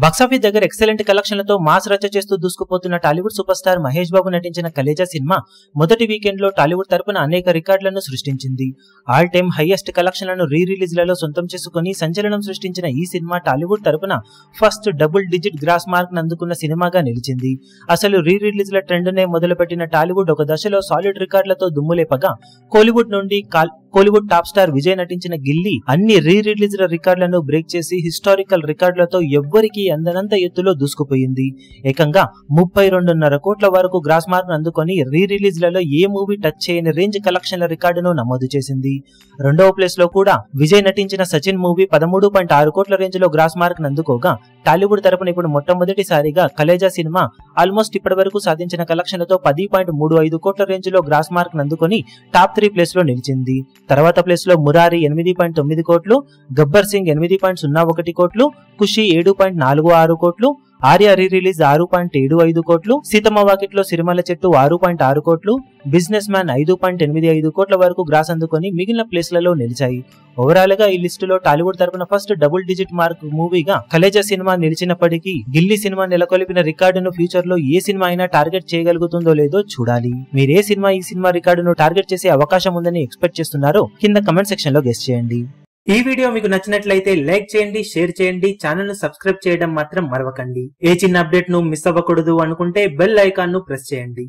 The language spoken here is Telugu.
బాక్సాఫీస్ దగ్గర ఎక్సలెంట్ కలెక్షన్లతో మాస్ రచ్చ చేస్తూ దూసుకుపోతున్న టాలీవుడ్ సూపర్ స్టార్ మహేష్ బాబు నటించిన కలేజా సినిమా మొదటి వీకెండ్ లో టాలీవుడ్ తరపున అనేక రికార్డులను సృష్టించింది. ఆల్ టైమ్ హైయెస్ట్ కలెక్షన్లను రీ రిలీజ్లలో సొంతం చేసుకుని సంచలనం సృష్టించిన ఈ సినిమా టాలీవుడ్ తరపున first double digit gross mark అందుకున్న సినిమాగా నిలిచింది. అసలు రీ రిలీజ్ల ట్రెండ్ నే మొదలుపెట్టిన టాలీవుడ్ ఒక దశలో సాలిడ్ రికార్డులతో దుమ్ములేపగా కోలీవుడ్ టాప్ స్టార్ విజయ్ నటించిన గిల్లీ అన్ని రీ రిలీజ్ల రికార్డులను బ్రేక్ చేసి హిస్టారికల్ రికార్డులతో ఎవ్వరికీ అందనంత ఎత్తులో దూసుకుపోయింది. ఏకంగా 32.5 కోట్ల వరకు గ్రాస్ మార్క్ అందుకొని రీ రిలీజ్లలో ఏ మూవీ టచ్ చేయని రేంజ్ కలెక్షన్ల రికార్డును నమోదు చేసింది. రెండవ ప్లేస్ లో కూడా విజయ్ నటించిన సచిన్ మూవీ 13.6 కోట్ల రేంజ్ లో గ్రాస్ మార్క్ అందుకోగా, టాలీవుడ్ తరపున ఇప్పుడు మొట్టమొదటిసారిగా కలేజా సినిమా ఆల్మోస్ట్ ఇప్పటి వరకు సాధించిన కలెక్షన్లతో 10.35 కోట్ల రేంజ్ లో గ్రాస్ మార్క్ అందుకొని టాప్ 3 ప్లేస్ లో నిలిచింది. తర్వాత ప్లేస్ లో మురారి 8.9 కోట్లు, గబ్బర్ సింగ్ 8.01 కోట్లు, ఖుషి 7.46 కోట్లు, ఆర్య రీ రిలీజ్ 6.75 కోట్లు, సీతమ్మ వాకిట్లో సిరిమల్ల చెట్టు 6.6 కోట్లు, బిజినెస్ మ్యాన్ 5.85 కోట్ల వరకు గ్రాస్ అందుకొని మిగిలిన ప్లేస్లలో నిలిచాయి. ఓవరాల్ గా ఈ లిస్టులో టాలీవుడ్ తరపున ఫస్ట్ డబుల్ డిజిట్ మార్క్ మూవీగా కలేజా సినిమా నిలిచినప్పటికీ గిల్లీ సినిమా నెలకొల్పిన రికార్డును ఫ్యూచర్ లో ఏ సినిమా అయినా టార్గెట్ చేయగలుగుతుందో లేదో చూడాలి. మీరే సినిమా ఈ సినిమా రికార్డును టార్గెట్ చేసే అవకాశం ఉందని ఎక్స్పెక్ట్ చేస్తున్నారో కింద కమెంట్ సెక్షన్ లో గెస్ చేయండి. ఈ వీడియో మీకు నచ్చినట్లయితే లైక్ చేయండి, షేర్ చేయండి, ఛానల్ ను సబ్స్క్రైబ్ చేయడం మాత్రం మరవకండి. ఏ చిన్న అప్డేట్ ను మిస్ అవ్వకూడదు అనుకుంటే బెల్ ఐకాన్ ను ప్రెస్ చేయండి.